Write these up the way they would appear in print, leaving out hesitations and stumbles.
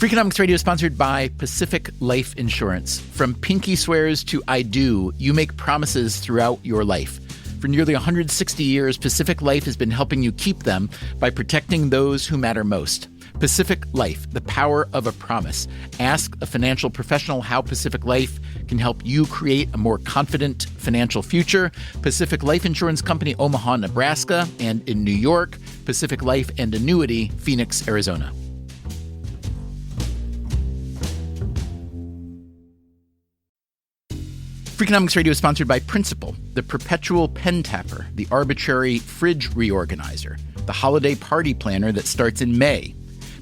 Freakonomics Radio is sponsored by Pacific Life Insurance. From pinky swears to I do, you make promises throughout your life. For nearly 160 years, Pacific Life has been helping you keep them by protecting those who matter most. Pacific Life, the power of a promise. Ask a financial professional how Pacific Life can help you create a more confident financial future. Pacific Life Insurance Company, Omaha, Nebraska, and in New York, Pacific Life and Annuity, Phoenix, Arizona. Freakonomics Radio is sponsored by Principal, the perpetual pen tapper, the arbitrary fridge reorganizer, the holiday party planner that starts in May.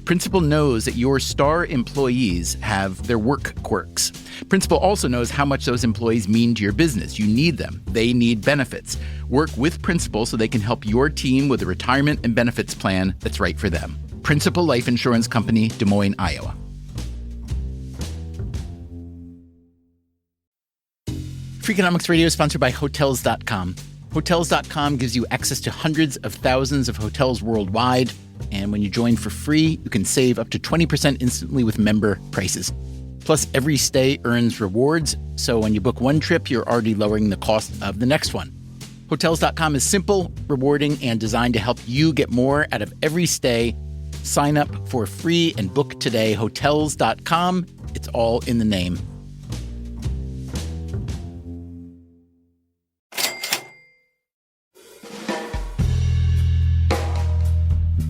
Principal knows that your star employees have their work quirks. Principal also knows how much those employees mean to your business. You need them. They need benefits. Work with Principal so they can help your team with a retirement and benefits plan that's right for them. Principal Life Insurance Company, Des Moines, Iowa. Freakonomics Radio is sponsored by Hotels.com. Hotels.com gives you access to hundreds of thousands of hotels worldwide. And when you join for free, you can save up to 20% instantly with member prices. Plus, every stay earns rewards. So when you book one trip, you're already lowering the cost of the next one. Hotels.com is simple, rewarding, and designed to help you get more out of every stay. Sign up for free and book today. Hotels.com. It's all in the name.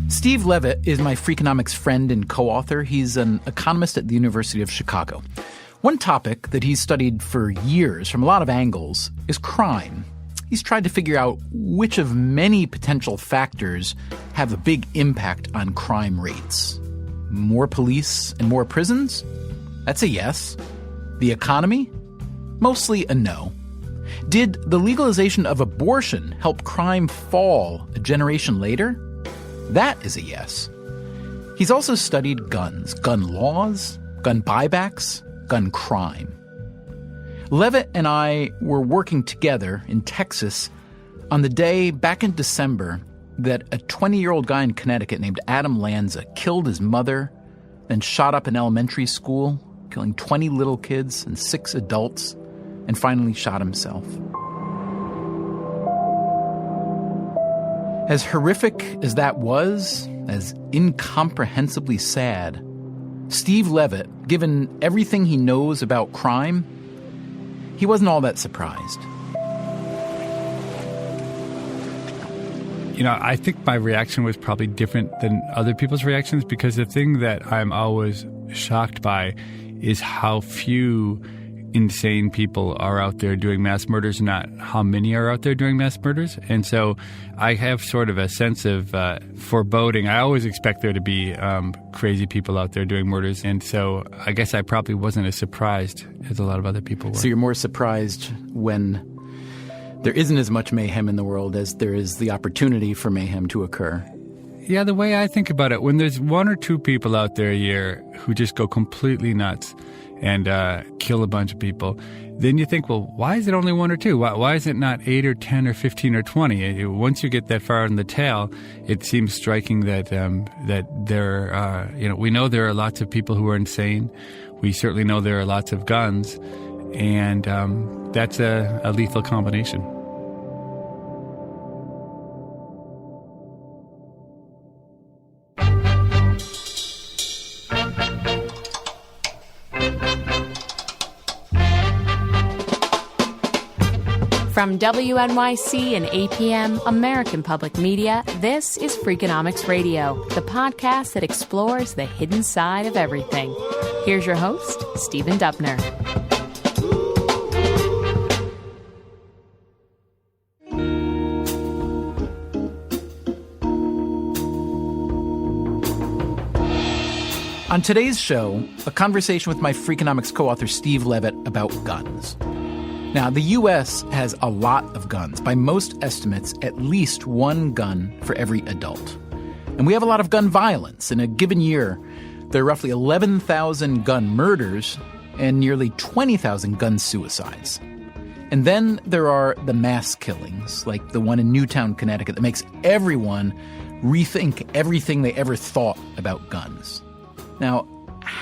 Steve Levitt is my Freakonomics friend and co-author. He's an economist at the University of Chicago. One topic that he's studied for years from a lot of angles is crime. He's tried to figure out which of many potential factors have a big impact on crime rates. More police and more prisons? That's a yes. The economy? Mostly a no. Did the legalization of abortion help crime fall a generation later? That is a yes. He's also studied guns, gun laws, gun buybacks, gun crime. Levitt and I were working together in Texas on the day back in December that a 20-year-old guy in Connecticut named Adam Lanza killed his mother, then shot up an elementary school, killing 20 little kids and 6 adults, and finally shot himself. As horrific as that was, as incomprehensibly sad, Steve Levitt, given everything he knows about crime, he wasn't all that surprised. You know, I think my reaction was probably different than other people's reactions because the thing that I'm always shocked by is how few insane people are out there doing mass murders, not how many are out there doing mass murders. And so I have sort of a sense of foreboding. I always expect there to be crazy people out there doing murders. And so I guess I probably wasn't as surprised as a lot of other people were. So you're more surprised when there isn't as much mayhem in the world as there is the opportunity for mayhem to occur. Yeah, the way I think about it, when there's 1 or 2 people out there a year who just go completely nuts and kill a bunch of people, then you think, well, why is it only 1 or 2? Why is it not 8 or 10 or 15 or 20? Once you get that far in the tail, it seems striking that that there are, we know there are lots of people who are insane. We certainly know there are lots of guns, and that's a lethal combination. From WNYC and APM, American Public Media, this is Freakonomics Radio, the podcast that explores the hidden side of everything. Here's your host, Stephen Dubner. On today's show, a conversation with my Freakonomics co-author Steve Levitt about guns. Now, the U.S. has a lot of guns. By most estimates, at least 1 gun for every adult. And we have a lot of gun violence. In a given year, there are roughly 11,000 gun murders and nearly 20,000 gun suicides. And then there are the mass killings, like the one in Newtown, Connecticut, that makes everyone rethink everything they ever thought about guns. Now,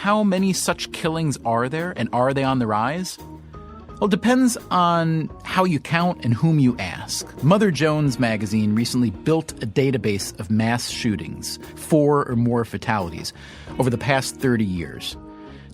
how many such killings are there, and are they on the rise? Well, it depends on how you count and whom you ask. Mother Jones magazine recently built a database of mass shootings, 4 or more fatalities, over the past 30 years.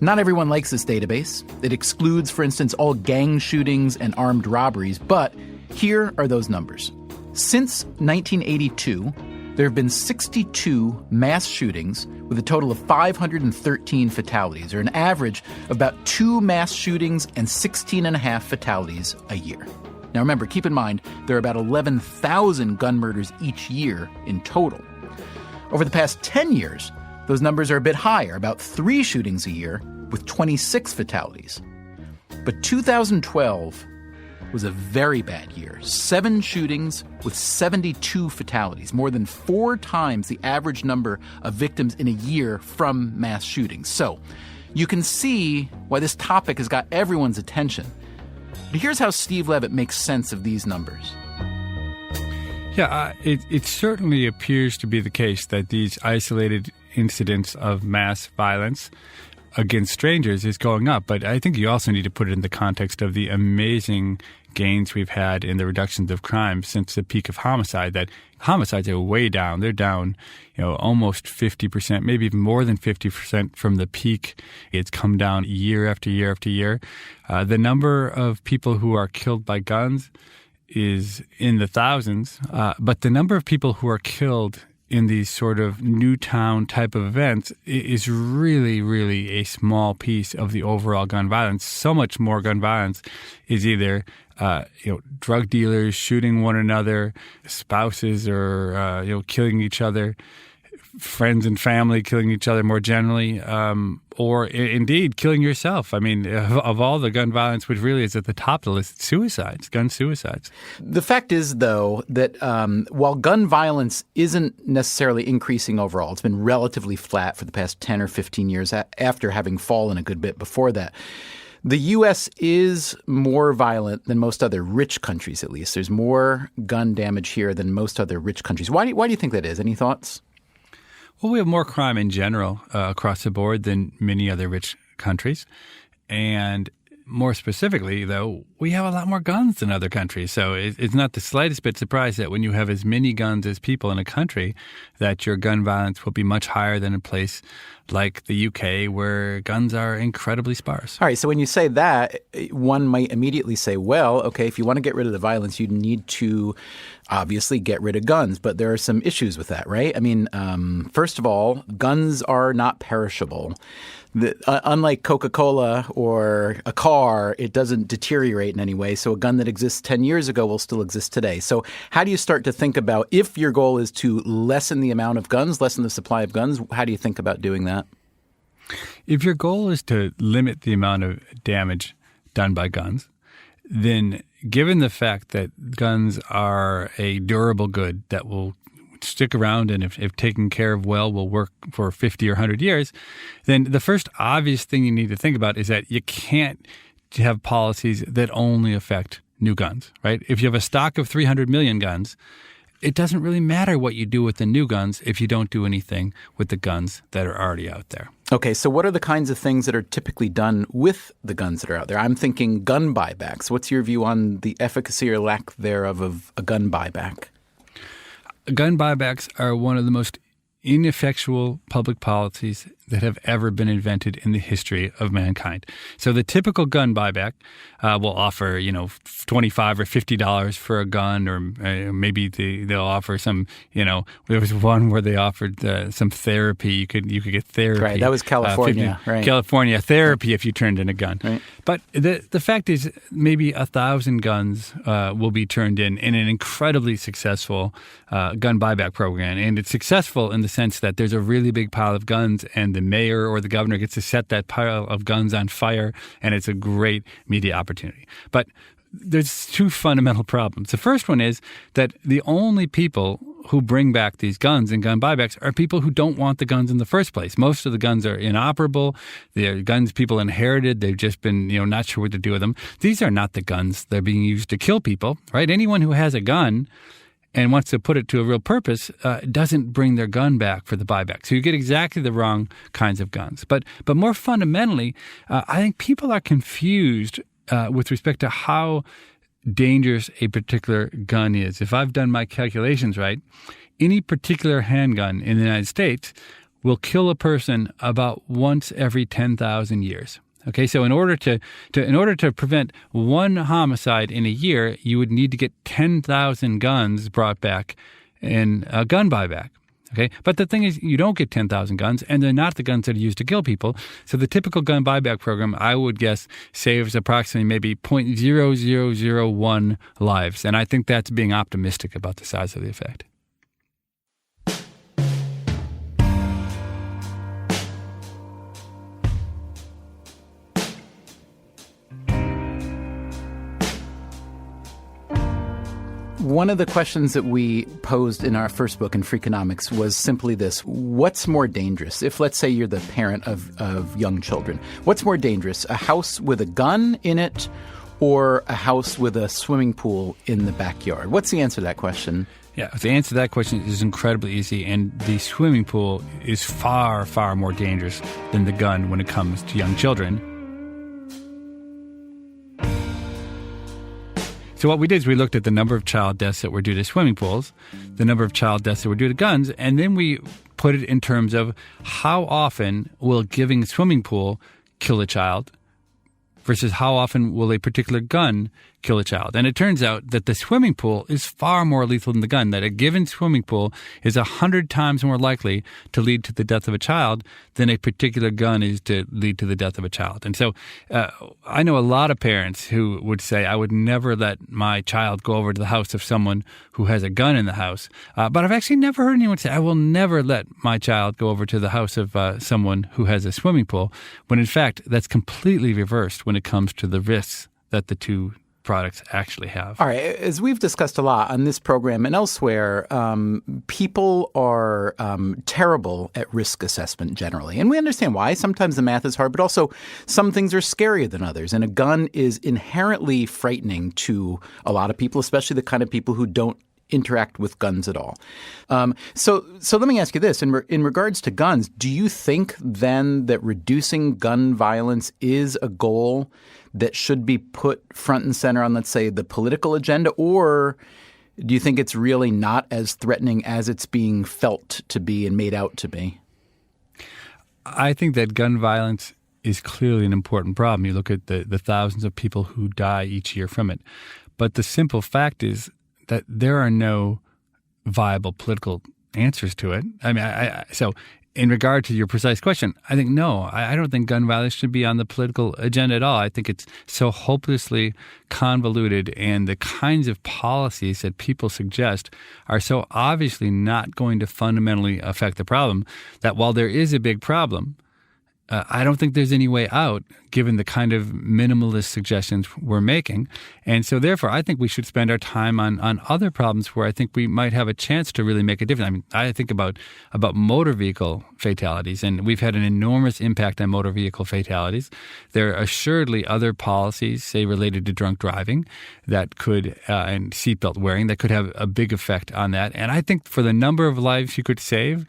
Not everyone likes this database. It excludes, for instance, all gang shootings and armed robberies, but here are those numbers. Since 1982, there have been 62 mass shootings with a total of 513 fatalities, or an average of about 2 mass shootings and 16 and a half fatalities a year. Now remember, keep in mind, there are about 11,000 gun murders each year in total. Over the past 10 years, those numbers are a bit higher, about 3 shootings a year with 26 fatalities. But 2012 was a very bad year. 7 shootings with 72 fatalities, more than 4 times the average number of victims in a year from mass shootings. So you can see why this topic has got everyone's attention. But here's how Steve Levitt makes sense of these numbers. Yeah, it certainly appears to be the case that these isolated incidents of mass violence against strangers is going up. But I think you also need to put it in the context of the amazing gains we've had in the reductions of crime since the peak of homicide. That homicides are way down. They're down, almost 50%, maybe even more than 50% from the peak. It's come down year after year after year. The number of people who are killed by guns is in the thousands, but the number of people who are killed in these sort of Newtown type of events is really, really a small piece of the overall gun violence. So much more gun violence is either drug dealers shooting one another, spouses or killing each other, friends and family killing each other more generally, or indeed killing yourself. I mean, of all the gun violence, which really is at the top of the list, suicides, gun suicides. The fact is, though, that while gun violence isn't necessarily increasing overall, it's been relatively flat for the past 10 or 15 years after having fallen a good bit before that. The U.S. is more violent than most other rich countries, at least. There's more gun damage here than most other rich countries. Why do you think that is? Any thoughts? Well, we have more crime in general across the board than many other rich countries. And more specifically, though, we have a lot more guns than other countries. So it's not the slightest bit surprised that when you have as many guns as people in a country, that your gun violence will be much higher than a place like the UK, where guns are incredibly sparse. All right, so when you say that, one might immediately say, well, okay, if you want to get rid of the violence, you need to obviously get rid of guns. But there are some issues with that, right? I mean, first of all, guns are not perishable. Unlike Coca-Cola or a car, it doesn't deteriorate in any way. So a gun that exists 10 years ago will still exist today. So how do you start to think about, if your goal is to lessen the amount of guns, lessen the supply of guns, how do you think about doing that? If your goal is to limit the amount of damage done by guns, then given the fact that guns are a durable good that will stick around and if taken care of well will work for 50 or 100 years, then the first obvious thing you need to think about is that you can't have policies that only affect new guns, right? If you have a stock of 300 million guns, it doesn't really matter what you do with the new guns if you don't do anything with the guns that are already out there. Okay, so what are the kinds of things that are typically done with the guns that are out there? I'm thinking gun buybacks. What's your view on the efficacy or lack thereof of a gun buyback? Gun buybacks are one of the most ineffectual public policies that have ever been invented in the history of mankind. So the typical gun buyback will offer, $25 or $50 for a gun, or maybe they'll offer some, there was one where they offered some therapy. You could get therapy. Right, that was California. Right. California therapy if you turned in a gun. Right. But the fact is, maybe 1,000 guns will be turned in an incredibly successful gun buyback program. And it's successful in the sense that there's a really big pile of guns, and the mayor or the governor gets to set that pile of guns on fire, and it's a great media opportunity. But there's 2 fundamental problems. The first one is that the only people who bring back these guns and gun buybacks are people who don't want the guns in the first place. Most of the guns are inoperable. They're guns people inherited. They've just been, not sure what to do with them. These are not the guns that are being used to kill people, right? Anyone who has a gun and wants to put it to a real purpose, doesn't bring their gun back for the buyback. So you get exactly the wrong kinds of guns. But more fundamentally, I think people are confused with respect to how dangerous a particular gun is. If I've done my calculations right, any particular handgun in the United States will kill a person about once every 10,000 years. Okay, so in order to prevent one homicide in a year, you would need to get 10,000 guns brought back in a gun buyback. Okay, but the thing is, you don't get 10,000 guns, and they're not the guns that are used to kill people. So the typical gun buyback program, I would guess, saves approximately maybe 0.0001 lives, and I think that's being optimistic about the size of the effect. One of the questions that we posed in our first book in Freakonomics was simply this: what's more dangerous? If, let's say, you're the parent of young children, what's more dangerous, a house with a gun in it or a house with a swimming pool in the backyard? What's the answer to that question? Yeah, the answer to that question is incredibly easy, and the swimming pool is far, far more dangerous than the gun when it comes to young children. So what we did is we looked at the number of child deaths that were due to swimming pools, the number of child deaths that were due to guns, and then we put it in terms of how often will giving a swimming pool kill a child versus how often will a particular gun kill a child. And it turns out that the swimming pool is far more lethal than the gun, that a given swimming pool is 100 times more likely to lead to the death of a child than a particular gun is to lead to the death of a child. And so I know a lot of parents who would say, I would never let my child go over to the house of someone who has a gun in the house. But I've actually never heard anyone say, I will never let my child go over to the house of someone who has a swimming pool, when in fact that's completely reversed when it comes to the risks that the two products actually have. All right. As we've discussed a lot on this program and elsewhere, people are terrible at risk assessment generally. And we understand why. Sometimes the math is hard, but also some things are scarier than others. And a gun is inherently frightening to a lot of people, especially the kind of people who don't interact with guns at all. So let me ask you this. In regards to guns, do you think then that reducing gun violence is a goal that should be put front and center on, let's say, the political agenda? Or do you think it's really not as threatening as it's being felt to be and made out to be? I think that gun violence is clearly an important problem. You look at the thousands of people who die each year from it. But the simple fact is that there are no viable political answers to it. I mean, so in regard to your precise question, I think no. I don't think gun violence should be on the political agenda at all. I think it's so hopelessly convoluted, and the kinds of policies that people suggest are so obviously not going to fundamentally affect the problem that while there is a big problem, I don't think there's any way out given the kind of minimalist suggestions we're making. And so therefore, I think we should spend our time on other problems where I think we might have a chance to really make a difference. I mean, I think about motor vehicle fatalities, and we've had an enormous impact on motor vehicle fatalities. There are assuredly other policies, say, related to drunk driving that could, and seatbelt wearing, that could have a big effect on that. And I think for the number of lives you could save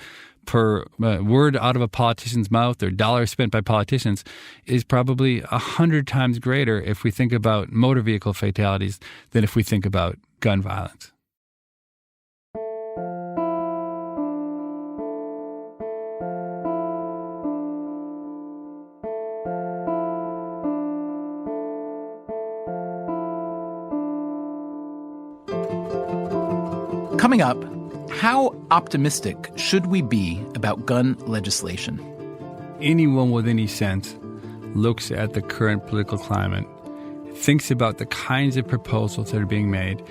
per word out of a politician's mouth or dollar spent by politicians is probably 100 times greater if we think about motor vehicle fatalities than if we think about gun violence. Coming up, how optimistic should we be about gun legislation? Anyone with any sense looks at the current political climate, thinks about the kinds of proposals that are being made,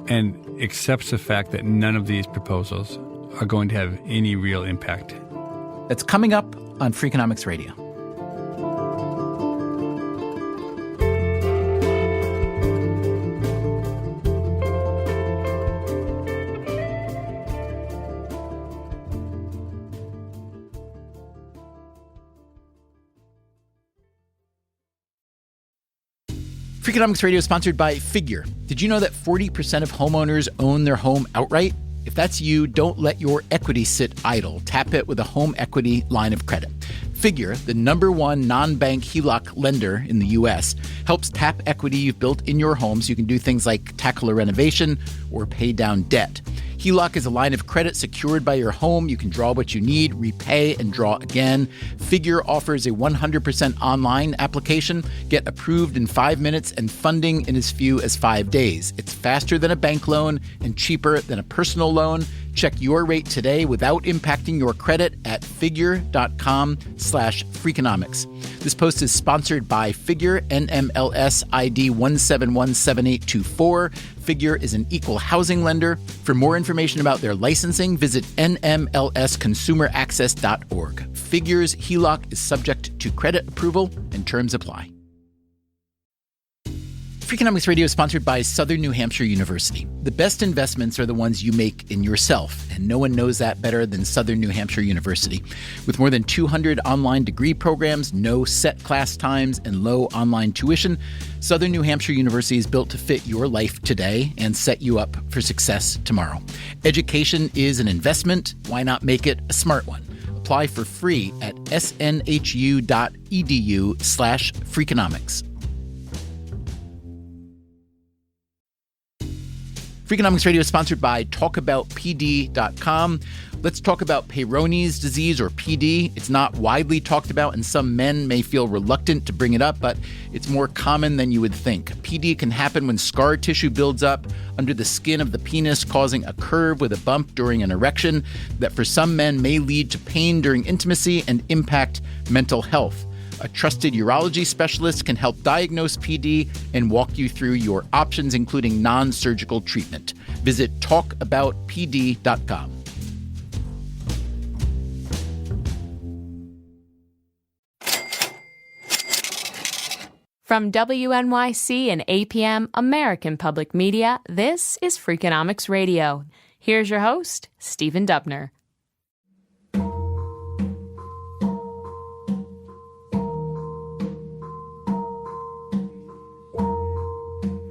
and accepts the fact that none of these proposals are going to have any real impact. That's coming up on Freakonomics Radio. Freakonomics Radio is sponsored by Figure. Did you know that 40% of homeowners own their home outright? If that's you, don't let your equity sit idle. Tap it with a home equity line of credit. Figure, the #1 non-bank HELOC lender in the U.S., helps tap equity you've built in your home so you can do things like tackle a renovation or pay down debt. HELOC is a line of credit secured by your home. You can draw what you need, repay, and draw again. Figure offers a 100% online application. Get approved in 5 minutes and funding in as few as 5 days. It's faster than a bank loan and cheaper than a personal loan. Check your rate today without impacting your credit at figure.com/Freakonomics. This post is sponsored by Figure, NMLS ID 1717824. Figure is an equal housing lender. For more information about their licensing, visit nmlsconsumeraccess.org. Figure's HELOC is subject to credit approval and terms apply. Freakonomics Radio is sponsored by Southern New Hampshire University. The best investments are the ones you make in yourself, and no one knows that better than Southern New Hampshire University. With more than 200 online degree programs, no set class times, and low online tuition, Southern New Hampshire University is built to fit your life today and set you up for success tomorrow. Education is an investment. Why not make it a smart one? Apply for free at snhu.edu/Freakonomics. Freakonomics Radio is sponsored by TalkAboutPD.com. Let's talk about Peyronie's disease, or PD. It's not widely talked about, and some men may feel reluctant to bring it up, but it's more common than you would think. PD can happen when scar tissue builds up under the skin of the penis, causing a curve with a bump during an erection that for some men may lead to pain during intimacy and impact mental health. A trusted urology specialist can help diagnose PD and walk you through your options, including non-surgical treatment. Visit talkaboutpd.com. From WNYC and APM, American Public Media, this is Freakonomics Radio. Here's your host, Stephen Dubner.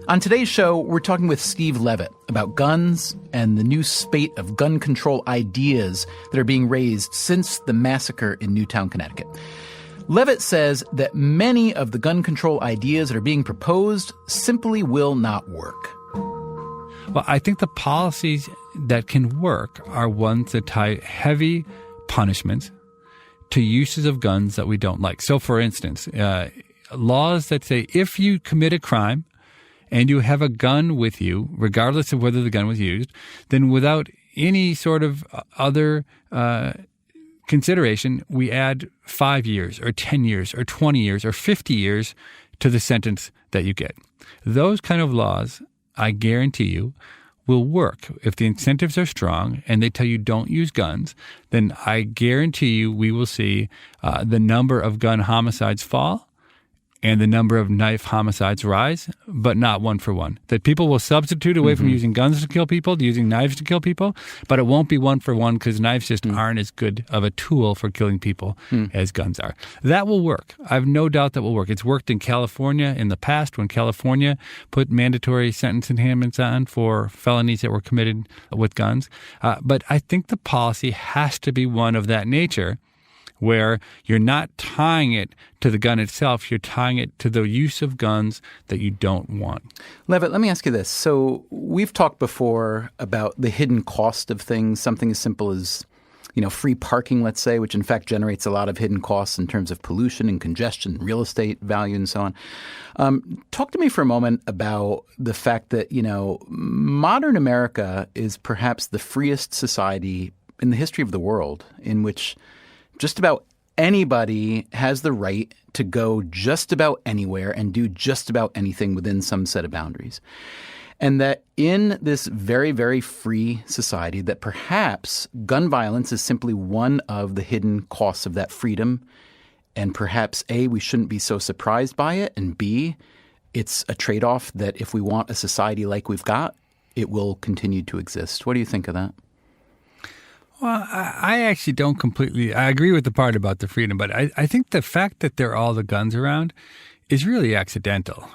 On today's show, we're talking with Steve Levitt about guns and the new spate of gun control ideas that are being raised since the massacre in Newtown, Connecticut. Levitt says that many of the gun control ideas that are being proposed simply will not work. Well, I think the policies that can work are ones that tie heavy punishments to uses of guns that we don't like. So, for instance, laws that say if you commit a crime and you have a gun with you, regardless of whether the gun was used, then without any sort of other consideration, we add 5 years or 10 years or 20 years or 50 years to the sentence that you get. Those kind of laws, I guarantee you, will work. If the incentives are strong and they tell you don't use guns, then I guarantee you we will see the number of gun homicides fall and the number of knife homicides rise, but not one for one. That people will substitute away from using guns to kill people to using knives to kill people, but it won't be one for one because knives just aren't as good of a tool for killing people as guns are. That will work. I have no doubt that will work. It's worked in California in the past when California put mandatory sentence enhancements on for felonies that were committed with guns. But I think the policy has to be one of that nature, where you're not tying it to the gun itself, you're tying it to the use of guns that you don't want. Levitt, let me ask you this. So we've talked before about the hidden cost of things, something as simple as, free parking, let's say, which in fact generates a lot of hidden costs in terms of pollution and congestion, real estate value, and so on. Talk to me for a moment about the fact that, modern America is perhaps the freest society in the history of the world, in which just about anybody has the right to go just about anywhere and do just about anything within some set of boundaries. And that in this very, very free society, that perhaps gun violence is simply one of the hidden costs of that freedom. And perhaps A, we shouldn't be so surprised by it. And B, it's a trade-off that if we want a society like we've got, it will continue to exist. What do you think of that? Well, I actually don't completely – I agree with the part about the freedom, but I think the fact that there are all the guns around is really accidental.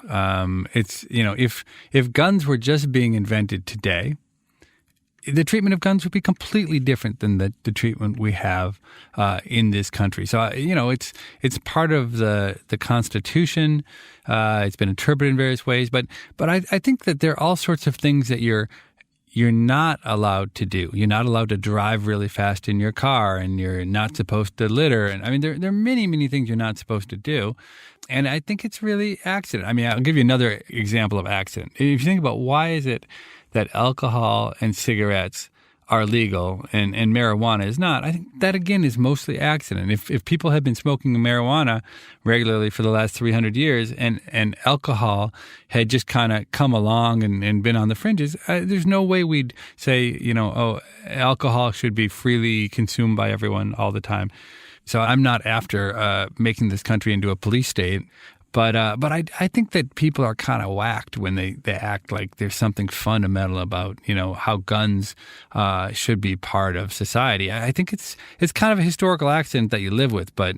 It's, if guns were just being invented today, the treatment of guns would be completely different than the treatment we have in this country. So, it's part of the Constitution. It's been interpreted in various ways. But I think that there are all sorts of things that you're not allowed to do. You're not allowed to drive really fast in your car, and you're not supposed to litter. And I mean, there are many, many things you're not supposed to do. And I think it's really accident. I mean, I'll give you another example of accident. If you think about why is it that alcohol and cigarettes are legal and marijuana is not, I think that, again, is mostly accident. If people have been smoking marijuana regularly for the last 300 years and alcohol had just kind of come along and been on the fringes, there's no way we'd say, alcohol should be freely consumed by everyone all the time. So I'm not after making this country into a police state. But I think that people are kind of whacked when they act like there's something fundamental about, how guns should be part of society. I think it's kind of a historical accident that you live with, but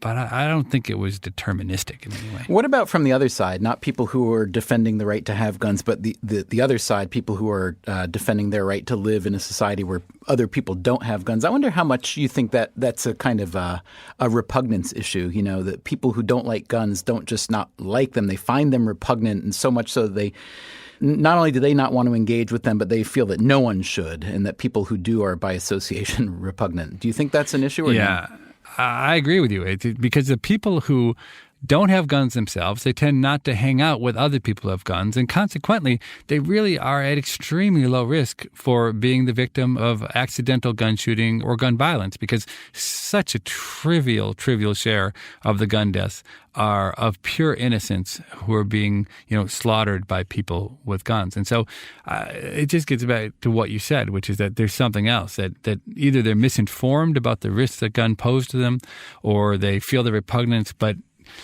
I don't think it was deterministic in any way. What about from the other side? Not people who are defending the right to have guns, but the other side, people who are defending their right to live in a society where other people don't have guns. I wonder how much you think that that's a kind of a repugnance issue, that people who don't like guns don't just not like them. They find them repugnant, and so much so that not only do they not want to engage with them, but they feel that no one should, and that people who do are by association repugnant. Do you think that's an issue or no? I agree with you. Because the people who don't have guns themselves, they tend not to hang out with other people who have guns, and consequently, they really are at extremely low risk for being the victim of accidental gun shooting or gun violence, because such a trivial share of the gun deaths are of pure innocence who are being, slaughtered by people with guns. And so it just gets back to what you said, which is that there's something else, that either they're misinformed about the risks that gun pose to them, or they feel the repugnance. But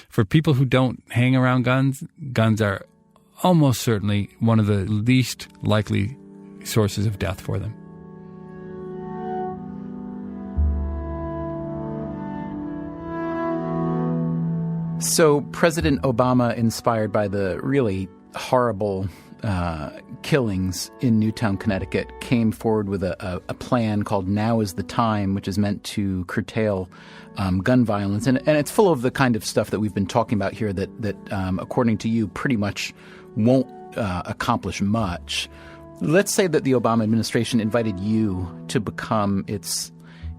for people who don't hang around guns, guns are almost certainly one of the least likely sources of death for them. So President Obama, inspired by the really horrible killings in Newtown, Connecticut, came forward with a plan called Now is the Time, which is meant to curtail gun violence. And it's full of the kind of stuff that we've been talking about here that according to you, pretty much won't accomplish much. Let's say that the Obama administration invited you to become its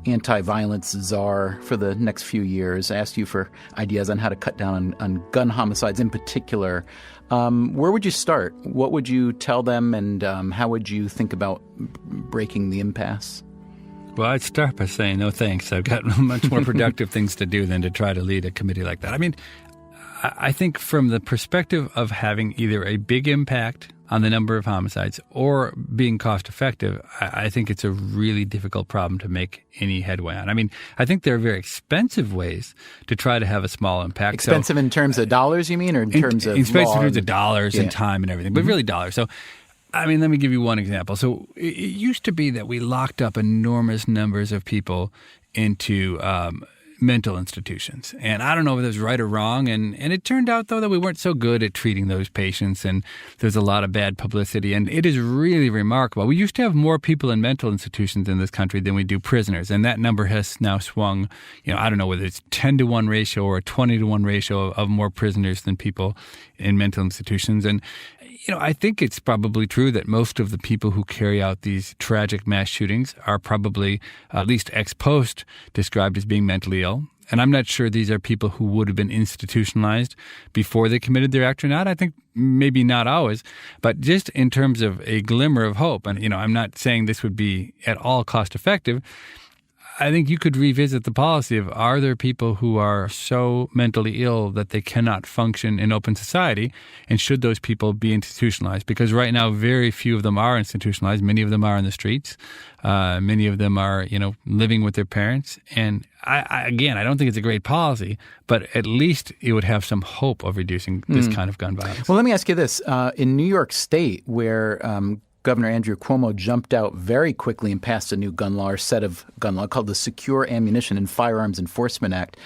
anti-violence czar for the next few years, asked you for ideas on how to cut down on gun homicides in particular. Where would you start? What would you tell them, and how would you think about breaking the impasse? Well, I'd start by saying no thanks. I've got much more productive things to do than to try to lead a committee like that. I mean, I think from the perspective of having either a big impact on the number of homicides or being cost effective, I think it's a really difficult problem to make any headway on. I mean, I think there are very expensive ways to try to have a small impact. Expensive in terms of dollars, you mean, or in terms of expensive law? In terms of dollars and time and everything, but really dollars. So, I mean, let me give you one example. So it used to be that we locked up enormous numbers of people into mental institutions. And I don't know if it was right or wrong. And it turned out, though, that we weren't so good at treating those patients, and there's a lot of bad publicity. And it is really remarkable. We used to have more people in mental institutions in this country than we do prisoners. And that number has now swung, I don't know whether it's 10-to-1 ratio or a 20-to-1 ratio of more prisoners than people in mental institutions. And I think it's probably true that most of the people who carry out these tragic mass shootings are probably, at least ex post, described as being mentally ill. And I'm not sure these are people who would have been institutionalized before they committed their act or not. I think maybe not always, but just in terms of a glimmer of hope. And, I'm not saying this would be at all cost effective. I think you could revisit the policy of, are there people who are so mentally ill that they cannot function in open society, and should those people be institutionalized? Because right now, very few of them are institutionalized. Many of them are in the streets. Many of them are, living with their parents. And I don't think it's a great policy, but at least it would have some hope of reducing this kind of gun violence. Well, let me ask you this. In New York State, where Governor Andrew Cuomo jumped out very quickly and passed a new gun law, or set of gun law, called the Secure Ammunition and Firearms Enforcement Act.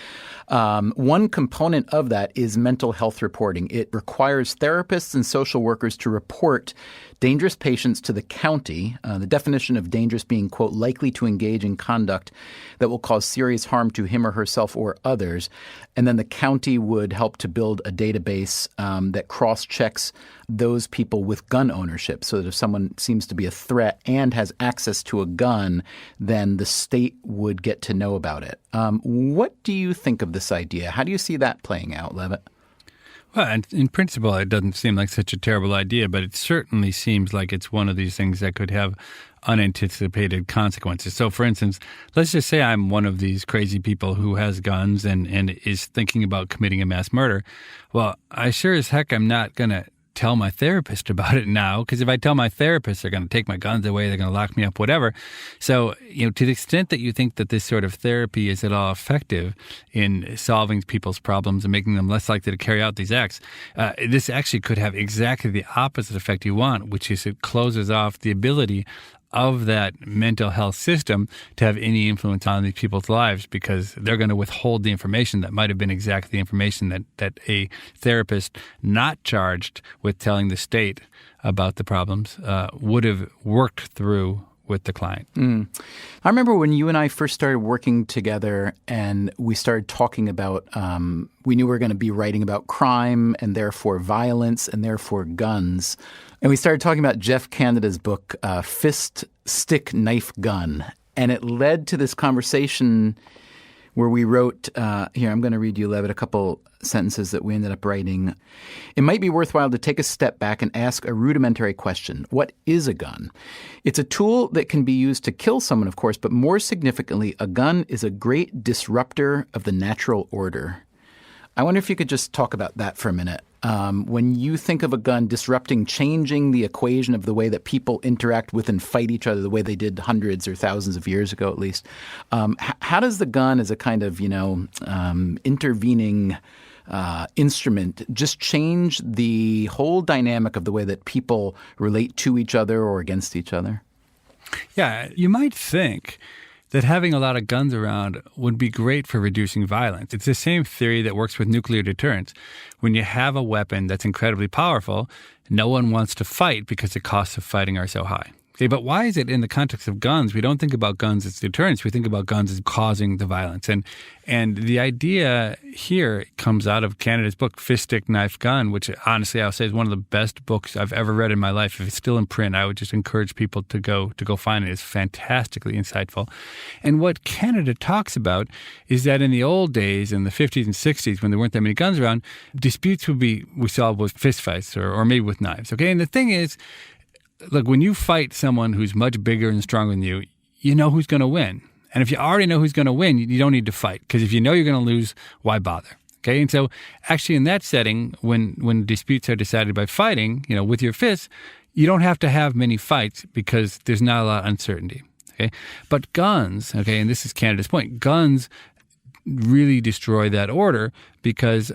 One component of that is mental health reporting. It requires therapists and social workers to report dangerous patients to the county, the definition of dangerous being, quote, likely to engage in conduct that will cause serious harm to him or herself or others. And then the county would help to build a database that cross-checks those people with gun ownership, so that if someone seems to be a threat and has access to a gun, then the state would get to know about it. What do you think of this idea? How do you see that playing out, Levitt? Well, in principle, it doesn't seem like such a terrible idea, but it certainly seems like it's one of these things that could have unanticipated consequences. So, for instance, let's just say I'm one of these crazy people who has guns and is thinking about committing a mass murder. Well, I sure as heck am not going to tell my therapist about it now, because if I tell my therapist, they're going to take my guns away, they're going to lock me up, whatever. So, to the extent that you think that this sort of therapy is at all effective in solving people's problems and making them less likely to carry out these acts, this actually could have exactly the opposite effect you want, which is it closes off the ability of that mental health system to have any influence on these people's lives, because they're going to withhold the information that might have been exactly the information that a therapist not charged with telling the state about the problems would have worked through with the client. I remember when you and I first started working together and we started talking about, we knew we were going to be writing about crime and therefore violence and therefore guns. And we started talking about Jeff Canada's book, Fist, Stick, Knife, Gun. And it led to this conversation where we wrote, here, I'm going to read you, Levitt, a couple sentences that we ended up writing. It might be worthwhile to take a step back and ask a rudimentary question. What is a gun? It's a tool that can be used to kill someone, of course, but more significantly, a gun is a great disruptor of the natural order. I wonder if you could just talk about that for a minute. When you think of a gun disrupting, changing the equation of the way that people interact with and fight each other the way they did hundreds or thousands of years ago at least, how does the gun as a kind of, intervening instrument just change the whole dynamic of the way that people relate to each other or against each other? Yeah, you might think that having a lot of guns around would be great for reducing violence. It's the same theory that works with nuclear deterrence. When you have a weapon that's incredibly powerful, no one wants to fight because the costs of fighting are so high. Okay, but why is it in the context of guns, we don't think about guns as deterrence, we think about guns as causing the violence? And the idea here comes out of Canada's book, Fist, Stick, Knife, Gun, which honestly I'll say is one of the best books I've ever read in my life. If it's still in print, I would just encourage people to go find it. It's fantastically insightful. And what Canada talks about is that in the old days, in the 50s and 60s, when there weren't that many guns around, disputes would be resolved with fistfights or maybe with knives. Okay, and the thing is, look, when you fight someone who's much bigger and stronger than you, you know who's going to win. And if you already know who's going to win, you don't need to fight, because if you know you're going to lose, why bother? Okay, and so actually in that setting, when disputes are decided by fighting, with your fists, you don't have to have many fights because there's not a lot of uncertainty. Okay, but guns, okay, and this is Canada's point, guns really destroy that order, because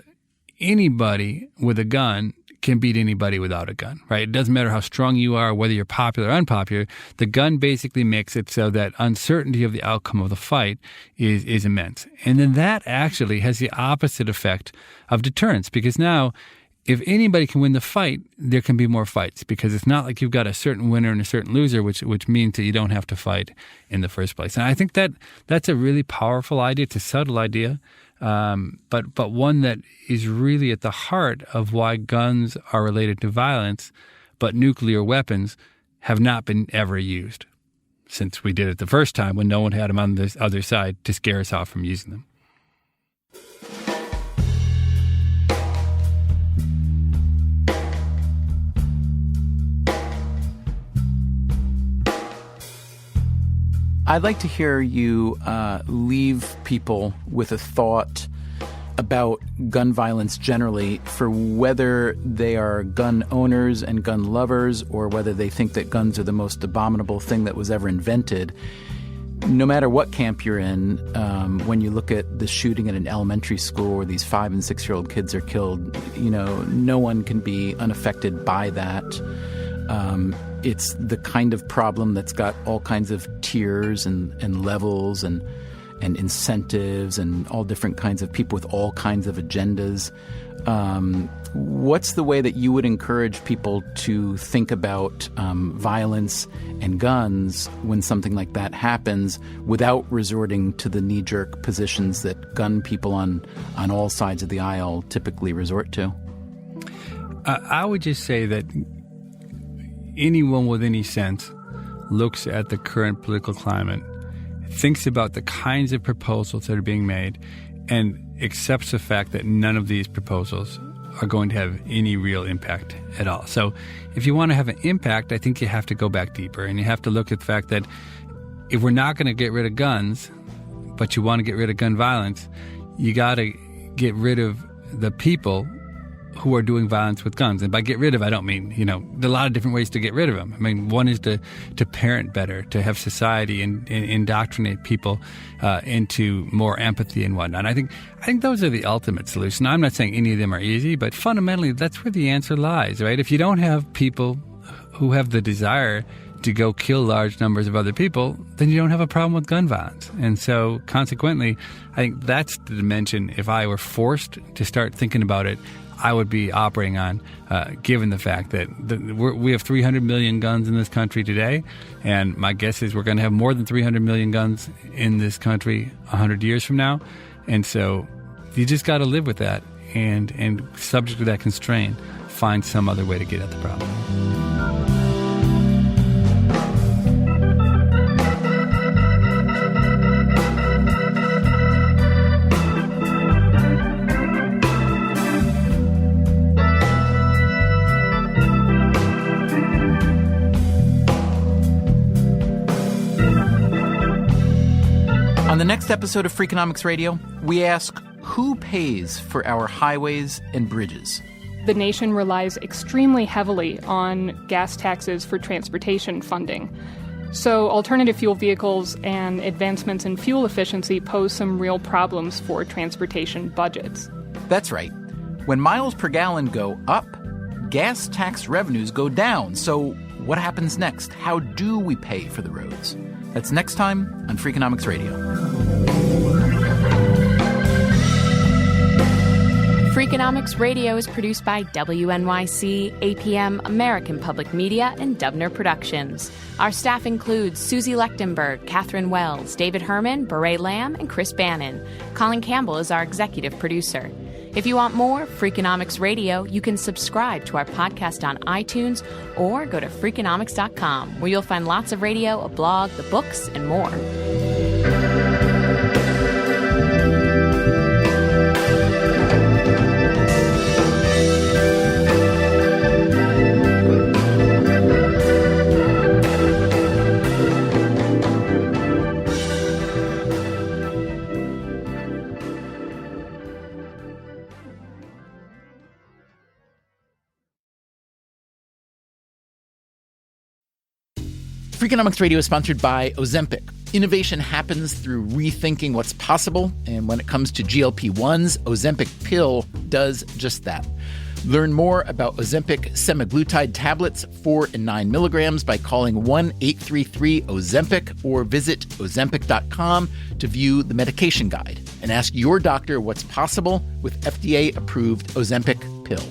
anybody with a gun can beat anybody without a gun, right? It doesn't matter how strong you are, whether you're popular or unpopular. The gun basically makes it so that uncertainty of the outcome of the fight is immense. And then that actually has the opposite effect of deterrence, because now if anybody can win the fight, there can be more fights, because it's not like you've got a certain winner and a certain loser, which means that you don't have to fight in the first place. And I think that's a really powerful idea. It's a subtle idea. But one that is really at the heart of why guns are related to violence, but nuclear weapons have not been ever used since we did it the first time, when no one had them on the other side to scare us off from using them. I'd like to hear you leave people with a thought about gun violence generally, for whether they are gun owners and gun lovers, or whether they think that guns are the most abominable thing that was ever invented. No matter what camp you're in, when you look at the shooting at an elementary school where these 5- and 6-year-old kids are killed, no one can be unaffected by that. It's the kind of problem that's got all kinds of tiers and levels, and and incentives and all different kinds of people with all kinds of agendas. What's the way that you would encourage people to think about violence and guns when something like that happens without resorting to the knee-jerk positions that gun people on all sides of the aisle typically resort to? I would just say that anyone with any sense looks at the current political climate, thinks about the kinds of proposals that are being made, and accepts the fact that none of these proposals are going to have any real impact at all. So if you want to have an impact, I think you have to go back deeper, and you have to look at the fact that if we're not going to get rid of guns, but you want to get rid of gun violence, you got to get rid of the people who are doing violence with guns. And by get rid of, I don't mean, there are a lot of different ways to get rid of them. I mean, one is to parent better, to have society and indoctrinate people into more empathy and whatnot. I think those are the ultimate solution. I'm not saying any of them are easy, but fundamentally, that's where the answer lies, right? If you don't have people who have the desire to go kill large numbers of other people, then you don't have a problem with gun violence. And so, consequently, I think that's the dimension. If I were forced to start thinking about it, I would be operating on, given the fact that we have 300 million guns in this country today, and my guess is we're going to have more than 300 million guns in this country 100 years from now. And so you just got to live with that and subject to that constraint, find some other way to get at the problem. On the next episode of Freakonomics Radio, we ask, who pays for our highways and bridges? The nation relies extremely heavily on gas taxes for transportation funding. So alternative fuel vehicles and advancements in fuel efficiency pose some real problems for transportation budgets. That's right. When miles per gallon go up, gas tax revenues go down. So what happens next? How do we pay for the roads? That's next time on Freakonomics Radio. Freakonomics Radio is produced by WNYC, APM, American Public Media, and Dubner Productions. Our staff includes Susie Lechtenberg, Catherine Wells, David Herman, Beret Lamb, and Chris Bannon. Colin Campbell is our executive producer. If you want more Freakonomics Radio, you can subscribe to our podcast on iTunes or go to Freakonomics.com, where you'll find lots of radio, a blog, the books, and more. Freakonomics Radio is sponsored by Ozempic. Innovation happens through rethinking what's possible, and when it comes to GLP-1s, Ozempic pill does just that. Learn more about Ozempic semaglutide tablets, 4 and 9 milligrams, by calling 1-833-OZEMPIC or visit Ozempic.com to view the medication guide and ask your doctor what's possible with FDA-approved Ozempic pill.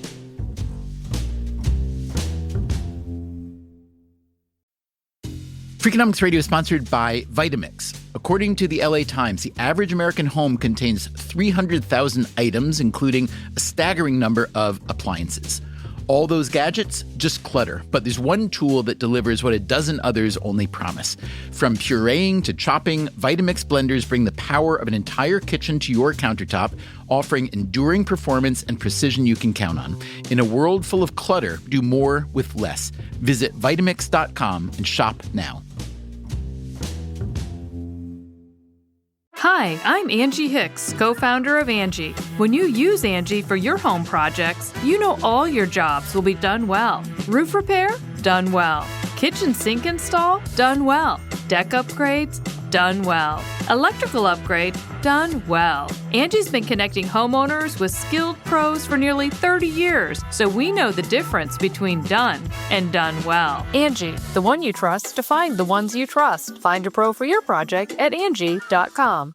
Freakonomics Radio is sponsored by Vitamix. According to the LA Times, the average American home contains 300,000 items, including a staggering number of appliances. All those gadgets, just clutter. But there's one tool that delivers what a dozen others only promise. From pureeing to chopping, Vitamix blenders bring the power of an entire kitchen to your countertop, offering enduring performance and precision you can count on. In a world full of clutter, do more with less. Visit Vitamix.com and shop now. Hi, I'm Angie Hicks, co-founder of Angie. When you use Angie for your home projects, you know all your jobs will be done well. Roof repair? Done well. Kitchen sink install? Done well. Deck upgrades? Done well. Electrical upgrade? Done well. Angie's been connecting homeowners with skilled pros for nearly 30 years, so we know the difference between done and done well. Angie, the one you trust to find the ones you trust. Find a pro for your project at Angie.com.